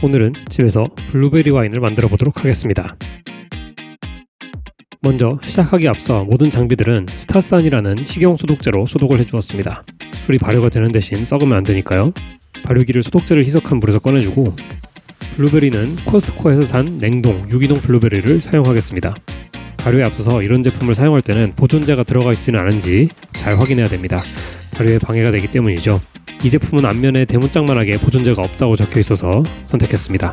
오늘은 집에서 블루베리 와인을 만들어 보도록 하겠습니다. 먼저 시작하기 앞서 모든 장비들은 스타산이라는 식용 소독제로 소독을 해주었습니다. 술이 발효가 되는 대신 썩으면 안 되니까요. 발효기를 소독제를 희석한 물에서 꺼내주고, 블루베리는 코스트코에서 산 냉동 유기농 블루베리를 사용하겠습니다. 발효에 앞서서 이런 제품을 사용할 때는 보존제가 들어가 있지는 않은지 잘 확인해야 됩니다. 발효에 방해가 되기 때문이죠. 이 제품은 앞면에 대문짝만하게 보존제가 없다고 적혀 있어서 선택했습니다.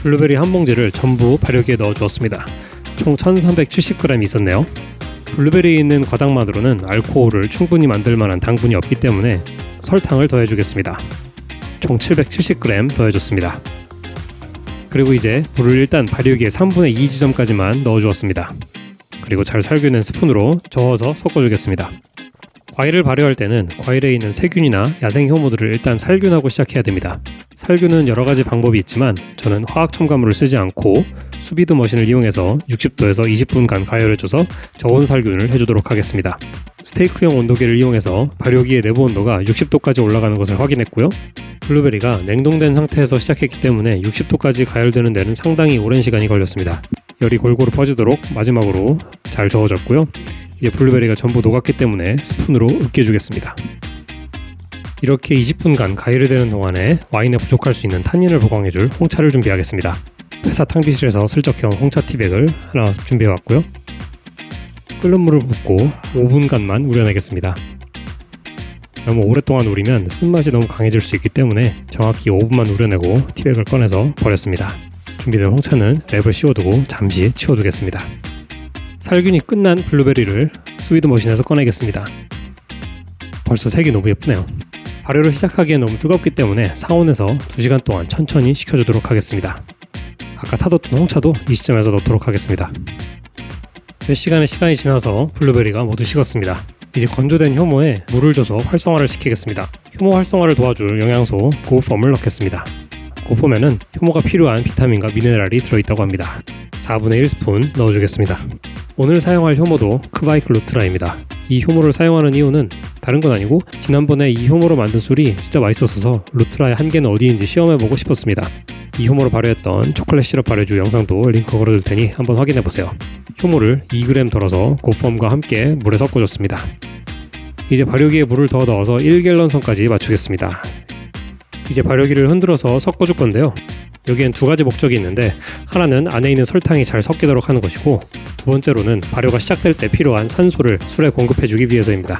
블루베리 한 봉지를 전부 발효기에 넣어 주었습니다. 총 1370g이 있었네요. 블루베리에 있는 과당만으로는 알코올을 충분히 만들 만한 당분이 없기 때문에 설탕을 더해주겠습니다. 총 770g 더해줬습니다. 그리고 이제 물을 일단 발효기에 3분의 2 지점까지만 넣어주었습니다. 그리고 잘 살균된 스푼으로 저어서 섞어주겠습니다. 과일을 발효할 때는 과일에 있는 세균이나 야생 효모들을 일단 살균하고 시작해야 됩니다. 살균은 여러 가지 방법이 있지만 저는 화학 첨가물을 쓰지 않고 수비드 머신을 이용해서 60도에서 20분간 가열해줘서 저온 살균을 해주도록 하겠습니다. 스테이크용 온도계를 이용해서 발효기의 내부 온도가 60도까지 올라가는 것을 확인했고요. 블루베리가 냉동된 상태에서 시작했기 때문에 60도까지 가열되는 데는 상당히 오랜 시간이 걸렸습니다. 열이 골고루 퍼지도록 마지막으로 잘 저어졌고요. 이제 블루베리가 전부 녹았기 때문에 스푼으로 으깨주겠습니다. 이렇게 20분간 가열이 되는 동안에 와인에 부족할 수 있는 탄닌을 보강해줄 홍차를 준비하겠습니다. 회사 탕비실에서 슬쩍 해온 홍차 티백을 하나 준비해왔고요. 끓는 물을 붓고 5분간만 우려내겠습니다. 너무 오랫동안 우리면 쓴맛이 너무 강해질 수 있기 때문에 정확히 5분만 우려내고 티백을 꺼내서 버렸습니다. 준비된 홍차는 랩을 씌워두고 잠시 치워두겠습니다. 살균이 끝난 블루베리를 스위드 머신에서 꺼내겠습니다. 벌써 색이 너무 예쁘네요. 발효를 시작하기엔 너무 뜨겁기 때문에 상온에서 2시간 동안 천천히 식혀주도록 하겠습니다. 아까 타뒀던 홍차도 이 시점에서 넣도록 하겠습니다. 몇 시간의 시간이 지나서 블루베리가 모두 식었습니다. 이제 건조된 효모에 물을 줘서 활성화를 시키겠습니다. 효모 활성화를 도와줄 영양소 고폼을 넣겠습니다. 고폼에는 효모가 필요한 비타민과 미네랄이 들어있다고 합니다. 4분의 1스푼 넣어주겠습니다. 오늘 사용할 효모도 크바이크 루트라입니다. 이 효모를 사용하는 이유는 다른 건 아니고 지난번에 이 효모로 만든 술이 진짜 맛있었어서 루트라의 한계는 어디인지 시험해보고 싶었습니다. 이 효모로 발효했던 초콜릿 시럽 발효주 영상도 링크 걸어둘 테니 한번 확인해보세요. 효모를 2g 덜어서 고폼과 함께 물에 섞어줬습니다. 이제 발효기에 물을 더 넣어서 1갤런 선까지 맞추겠습니다. 이제 발효기를 흔들어서 섞어줄 건데요. 여기엔 두 가지 목적이 있는데, 하나는 안에 있는 설탕이 잘 섞이도록 하는 것이고, 두 번째로는 발효가 시작될 때 필요한 산소를 술에 공급해주기 위해서입니다.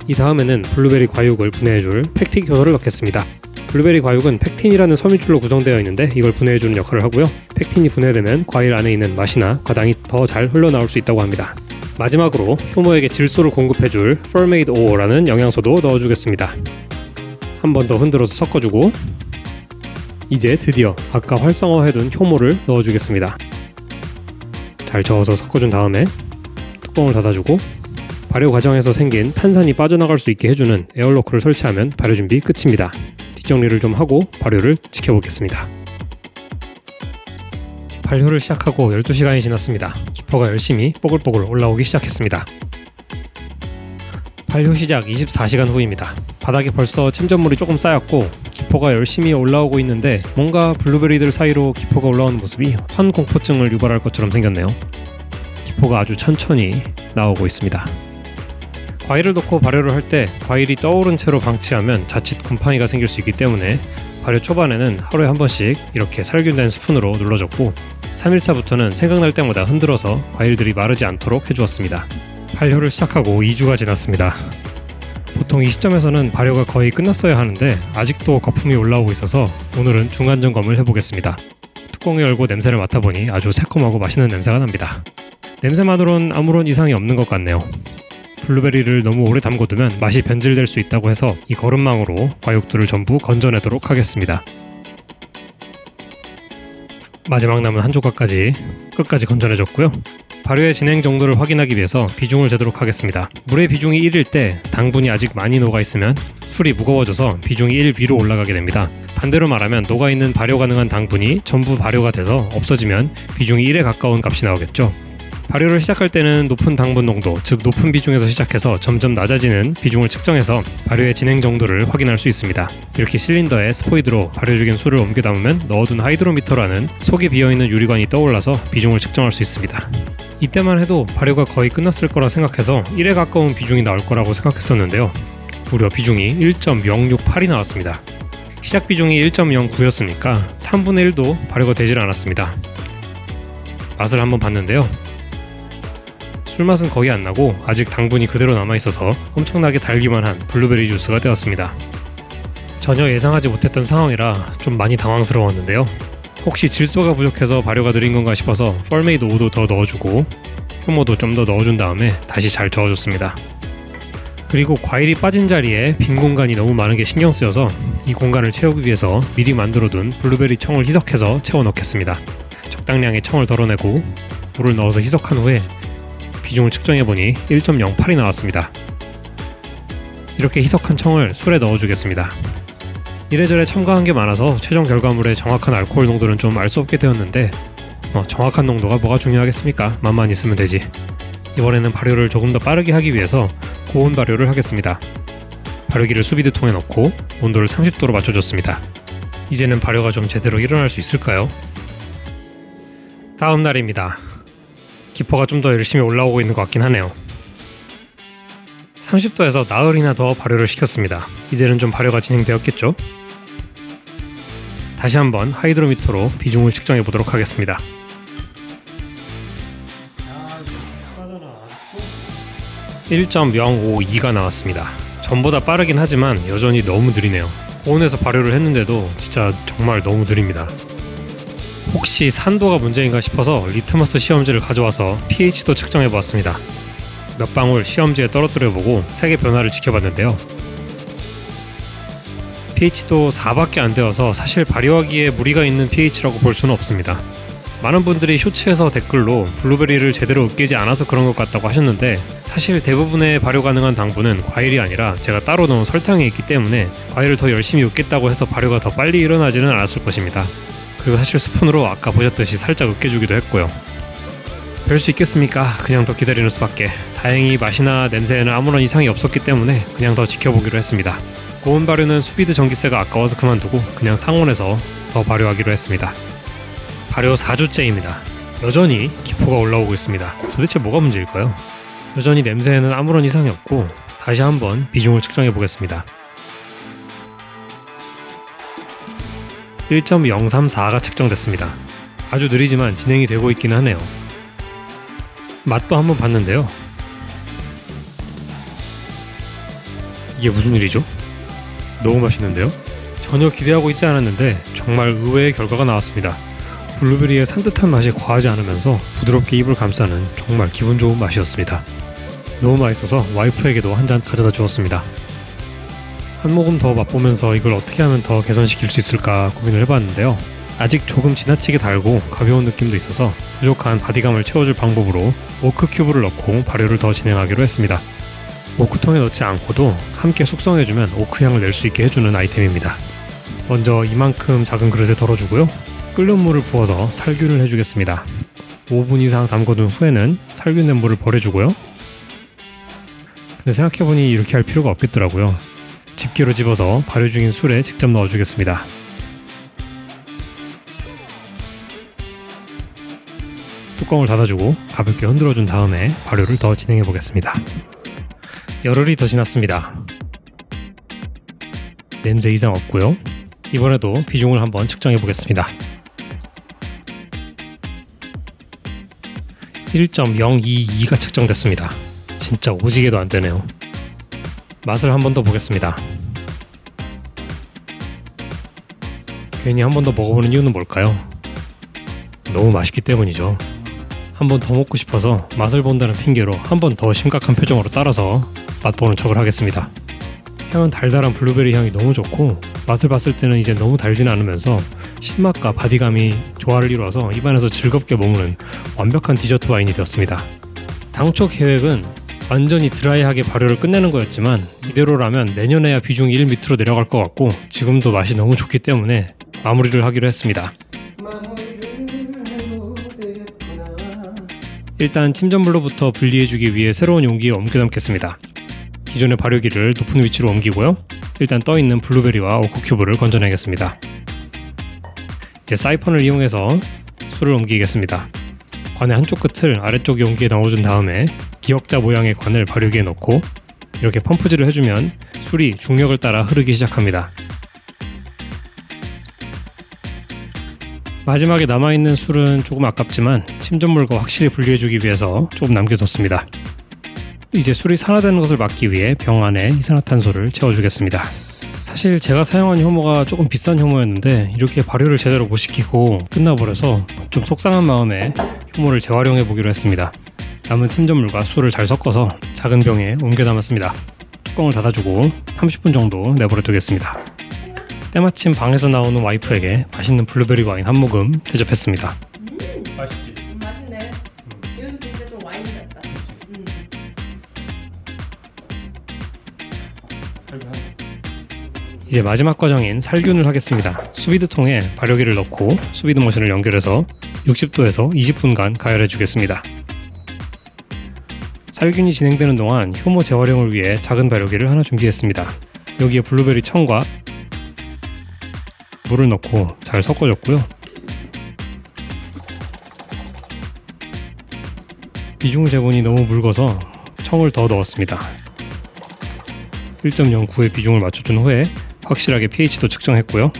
이 다음에는 블루베리 과육을 분해해줄 팩틱 효소를 넣겠습니다. 블루베리 과육은 팩틴이라는 섬유줄로 구성되어 있는데 이걸 분해해주는 역할을 하고요. 팩틴이 분해되면 과일 안에 있는 맛이나 과당이 더 잘 흘러나올 수 있다고 합니다. 마지막으로 효모에게 질소를 공급해줄 Fermate O라는 영양소도 넣어주겠습니다. 한 번 더 흔들어서 섞어주고, 이제 드디어 아까 활성화해둔 효모를 넣어주겠습니다. 잘 저어서 섞어준 다음에 뚜껑을 닫아주고, 발효 과정에서 생긴 탄산이 빠져나갈 수 있게 해주는 에어로크를 설치하면 발효 준비 끝입니다. 뒷정리를 좀 하고 발효를 지켜보겠습니다. 발효를 시작하고 12시간이 지났습니다. 기포가 열심히 뽀글뽀글 올라오기 시작했습니다. 발효 시작 24시간 후입니다. 바닥에 벌써 침전물이 조금 쌓였고 기포가 열심히 올라오고 있는데, 뭔가 블루베리들 사이로 기포가 올라오는 모습이 환공포증을 유발할 것처럼 생겼네요. 기포가 아주 천천히 나오고 있습니다. 과일을 넣고 발효를 할 때 과일이 떠오른 채로 방치하면 자칫 곰팡이가 생길 수 있기 때문에 발효 초반에는 하루에 한 번씩 이렇게 살균된 스푼으로 눌러줬고, 3일차부터는 생각날 때마다 흔들어서 과일들이 마르지 않도록 해주었습니다. 발효를 시작하고 2주가 지났습니다. 보통 이 시점에서는 발효가 거의 끝났어야 하는데 아직도 거품이 올라오고 있어서 오늘은 중간 점검을 해보겠습니다. 뚜껑을 열고 냄새를 맡아보니 아주 새콤하고 맛있는 냄새가 납니다. 냄새만으론 아무런 이상이 없는 것 같네요. 블루베리를 너무 오래 담궈두면 맛이 변질될 수 있다고 해서 이 거름망으로 과육들을 전부 건져내도록 하겠습니다. 마지막 남은 한 조각까지 끝까지 건져내줬고요. 발효의 진행 정도를 확인하기 위해서 비중을 재도록 하겠습니다. 물의 비중이 1일 때 당분이 아직 많이 녹아있으면 술이 무거워져서 비중이 1 위로 올라가게 됩니다. 반대로 말하면 녹아있는 발효 가능한 당분이 전부 발효가 돼서 없어지면 비중이 1에 가까운 값이 나오겠죠. 발효를 시작할 때는 높은 당분 농도, 즉 높은 비중에서 시작해서 점점 낮아지는 비중을 측정해서 발효의 진행 정도를 확인할 수 있습니다. 이렇게 실린더에 스포이드로 발효 중인 술을 옮겨 담으면 넣어둔 하이드로미터라는 속에 비어있는 유리관이 떠올라서 비중을 측정할 수 있습니다. 이때만 해도 발효가 거의 끝났을 거라 생각해서 1에 가까운 비중이 나올 거라고 생각했었는데요. 무려 비중이 1.068이 나왔습니다. 시작 비중이 1.09였으니까 3분의 1도 발효가 되질 않았습니다. 맛을 한번 봤는데요. 술맛은 거의 안 나고 아직 당분이 그대로 남아있어서 엄청나게 달기만 한 블루베리 주스가 되었습니다. 전혀 예상하지 못했던 상황이라 좀 많이 당황스러웠는데요. 혹시 질소가 부족해서 발효가 느린 건가 싶어서 펄메이드 5도 더 넣어주고 효모도 좀 더 넣어준 다음에 다시 잘 저어줬습니다. 그리고 과일이 빠진 자리에 빈 공간이 너무 많은 게 신경 쓰여서 이 공간을 채우기 위해서 미리 만들어둔 블루베리 청을 희석해서 채워 넣겠습니다. 적당량의 청을 덜어내고 물을 넣어서 희석한 후에 비중을 측정해보니 1.08이 나왔습니다. 이렇게 희석한 청을 술에 넣어주겠습니다. 이래저래 첨가한 게 많아서 최종 결과물의 정확한 알코올 농도는 좀 알 수 없게 되었는데 정확한 농도가 뭐가 중요하겠습니까? 맛만 있으면 되지. 이번에는 발효를 조금 더 빠르게 하기 위해서 고온 발효를 하겠습니다. 발효기를 수비드통에 넣고 온도를 30도로 맞춰줬습니다. 이제는 발효가 좀 제대로 일어날 수 있을까요? 다음 날입니다. 기포가 좀 더 열심히 올라오고 있는 것 같긴 하네요. 30도에서 나흘이나 더 발효를 시켰습니다. 이제는 좀 발효가 진행되었겠죠? 다시 한번 하이드로미터로 비중을 측정해 보도록 하겠습니다. 1.052가 나왔습니다. 전보다 빠르긴 하지만 여전히 너무 느리네요. 고온에서 발효를 했는데도 진짜 정말 너무 느립니다. 혹시 산도가 문제인가 싶어서 리트머스 시험지를 가져와서 pH도 측정해 보았습니다. 몇 방울 시험지에 떨어뜨려 보고 색의 변화를 지켜봤는데요. pH도 4밖에 안 되어서 사실 발효하기에 무리가 있는 pH라고 볼 수는 없습니다. 많은 분들이 쇼츠에서 댓글로 블루베리를 제대로 으깨지 않아서 그런 것 같다고 하셨는데 사실 대부분의 발효 가능한 당분은 과일이 아니라 제가 따로 넣은 설탕에 있기 때문에 과일을 더 열심히 으깼다고 해서 발효가 더 빨리 일어나지는 않았을 것입니다. 그리고 사실 스푼으로 아까 보셨듯이 살짝 으깨주기도 했고요. 별 수 있겠습니까? 그냥 더 기다리는 수밖에. 다행히 맛이나 냄새에는 아무런 이상이 없었기 때문에 그냥 더 지켜보기로 했습니다. 고온 발효는 수비드 전기세가 아까워서 그만두고 그냥 상온에서 더 발효하기로 했습니다. 발효 4주째입니다. 여전히 기포가 올라오고 있습니다. 도대체 뭐가 문제일까요? 여전히 냄새에는 아무런 이상이 없고 다시 한번 비중을 측정해 보겠습니다. 1.034가 측정됐습니다. 아주 느리지만 진행이 되고 있기는 하네요. 맛도 한번 봤는데요. 이게 무슨 일이죠? 너무 맛있는데요? 전혀 기대하고 있지 않았는데 정말 의외의 결과가 나왔습니다. 블루베리의 산뜻한 맛이 과하지 않으면서 부드럽게 입을 감싸는 정말 기분 좋은 맛이었습니다. 너무 맛있어서 와이프에게도 한 잔 가져다 주었습니다. 한 모금 더 맛보면서 이걸 어떻게 하면 더 개선시킬 수 있을까 고민을 해봤는데요. 아직 조금 지나치게 달고 가벼운 느낌도 있어서 부족한 바디감을 채워줄 방법으로 오크 큐브를 넣고 발효를 더 진행하기로 했습니다. 오크통에 넣지 않고도 함께 숙성해주면 오크 향을 낼 수 있게 해주는 아이템입니다. 먼저 이만큼 작은 그릇에 덜어주고요. 끓는 물을 부어서 살균을 해주겠습니다. 5분 이상 담궈둔 후에는 살균된 물을 버려주고요. 근데 생각해보니 이렇게 할 필요가 없겠더라고요. 집게로 집어서 발효 중인 술에 직접 넣어주겠습니다. 뚜껑을 닫아주고 가볍게 흔들어준 다음에 발효를 더 진행해 보겠습니다. 열흘이 더 지났습니다. 냄새 이상 없고요. 이번에도 비중을 한번 측정해 보겠습니다. 1.022가 측정됐습니다. 진짜 오지게도 안 되네요. 맛을 한 번 더 보겠습니다. 괜히 한 번 더 먹어보는 이유는 뭘까요? 너무 맛있기 때문이죠. 한 번 더 먹고 싶어서 맛을 본다는 핑계로 한 번 더 심각한 표정으로 따라서 맛보는 척을 하겠습니다. 향은 달달한 블루베리 향이 너무 좋고 맛을 봤을 때는 이제 너무 달진 않으면서 신맛과 바디감이 조화를 이루어서 입안에서 즐겁게 머무는 완벽한 디저트 와인이 되었습니다. 당초 계획은 완전히 드라이하게 발효를 끝내는 거였지만 이대로라면 내년에야 비중이 1 밑으로 내려갈 것 같고 지금도 맛이 너무 좋기 때문에 마무리를 하기로 했습니다. 일단 침전물로부터 분리해주기 위해 새로운 용기에 옮겨 담겠습니다. 기존의 발효기를 높은 위치로 옮기고요. 일단 떠있는 블루베리와 오크 큐브를 건져내겠습니다. 이제 사이펀을 이용해서 술을 옮기겠습니다. 관의 한쪽 끝을 아래쪽 용기에 넣어준 다음에 기역자 모양의 관을 발효기에 넣고 이렇게 펌프질을 해주면 술이 중력을 따라 흐르기 시작합니다. 마지막에 남아있는 술은 조금 아깝지만 침전물과 확실히 분리해주기 위해서 조금 남겨뒀습니다. 이제 술이 산화되는 것을 막기 위해 병 안에 이산화탄소를 채워주겠습니다. 사실 제가 사용한 효모가 조금 비싼 효모였는데 이렇게 발효를 제대로 못 시키고 끝나버려서 좀 속상한 마음에 효모를 재활용해 보기로 했습니다. 남은 침전물과 술을 잘 섞어서 작은 병에 옮겨 담았습니다. 뚜껑을 닫아주고 30분 정도 내버려 두겠습니다. 때마침 방에서 나오는 와이프에게 맛있는 블루베리 와인 한 모금 대접했습니다. 맛있지? 맛있네. 이건 진짜 좀 와인 같다. 이제 마지막 과정인 살균을 하겠습니다. 수비드통에 발효기를 넣고 수비드 머신을 연결해서 60도에서 20분간 가열해 주겠습니다. 살균이 진행되는 동안 효모 재활용을 위해 작은 발효기를 하나 준비했습니다. 여기에 블루베리 청과 물을 넣고 잘 섞어줬고요. 비중 재본이 너무 묽어서 청을 더 넣었습니다. 1.09의 비중을 맞춰준 후에 확실하게 pH도 측정했고요.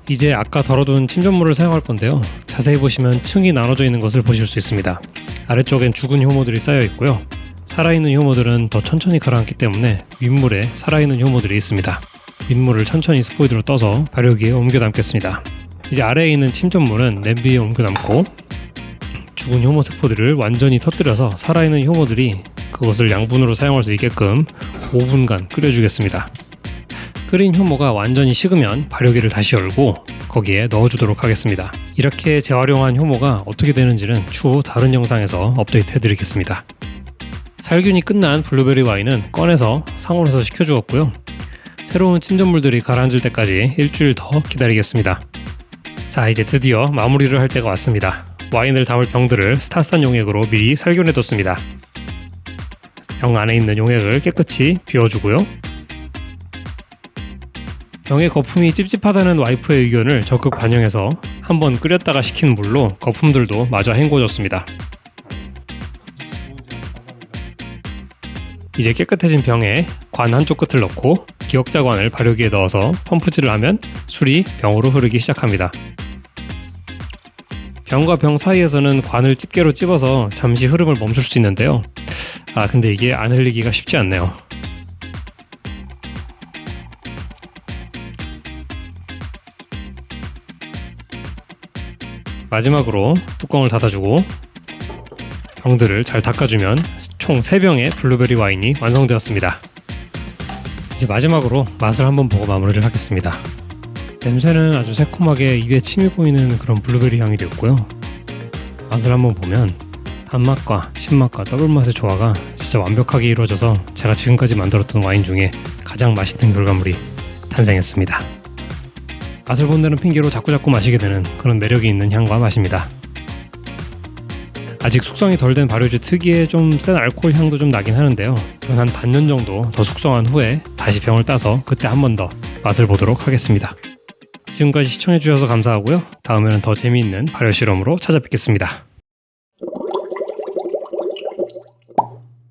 이제 아까 덜어둔 침전물을 사용할 건데요. 자세히 보시면 층이 나눠져 있는 것을 보실 수 있습니다. 아래쪽엔 죽은 효모들이 쌓여 있고요. 살아있는 효모들은 더 천천히 가라앉기 때문에 윗물에 살아있는 효모들이 있습니다. 윗물을 천천히 스포이드로 떠서 발효기에 옮겨 담겠습니다. 이제 아래에 있는 침전물은 냄비에 옮겨 담고 죽은 효모 세포들을 완전히 터뜨려서 살아있는 효모들이 그것을 양분으로 사용할 수 있게끔 5분간 끓여주겠습니다. 끓인 효모가 완전히 식으면 발효기를 다시 열고 거기에 넣어주도록 하겠습니다. 이렇게 재활용한 효모가 어떻게 되는지는 추후 다른 영상에서 업데이트 해드리겠습니다. 살균이 끝난 블루베리 와인은 꺼내서 상온에서 식혀주었고요. 새로운 침전물들이 가라앉을 때까지 일주일 더 기다리겠습니다. 자, 이제 드디어 마무리를 할 때가 왔습니다. 와인을 담을 병들을 스타산 용액으로 미리 살균해뒀습니다. 병 안에 있는 용액을 깨끗이 비워주고요. 병의 거품이 찝찝하다는 와이프의 의견을 적극 반영해서 한번 끓였다가 식힌 물로 거품들도 마저 헹궈줬습니다. 이제 깨끗해진 병에 관 한쪽 끝을 넣고 기역자관을 발효기에 넣어서 펌프질을 하면 술이 병으로 흐르기 시작합니다. 병과 병 사이에서는 관을 집게로 찝어서 잠시 흐름을 멈출 수 있는데요. 근데 이게 안 흘리기가 쉽지 않네요. 마지막으로 뚜껑을 닫아주고 병들을 잘 닦아주면 총 3병의 블루베리 와인이 완성되었습니다. 이제 마지막으로 맛을 한번 보고 마무리를 하겠습니다. 냄새는 아주 새콤하게 입에 침이 고이는 그런 블루베리 향이 되었고요. 맛을 한번 보면 단맛과 신맛과 더블맛의 조화가 진짜 완벽하게 이루어져서 제가 지금까지 만들었던 와인 중에 가장 맛있는 결과물이 탄생했습니다. 맛을 본다는 핑계로 자꾸자꾸 마시게 되는 그런 매력이 있는 향과 맛입니다. 아직 숙성이 덜 된 발효주 특유의 좀 센 알코올 향도 좀 나긴 하는데요. 한 반년 정도 더 숙성한 후에 다시 병을 따서 그때 한 번 더 맛을 보도록 하겠습니다. 지금까지 시청해주셔서 감사하고요. 다음에는 더 재미있는 발효 실험으로 찾아뵙겠습니다.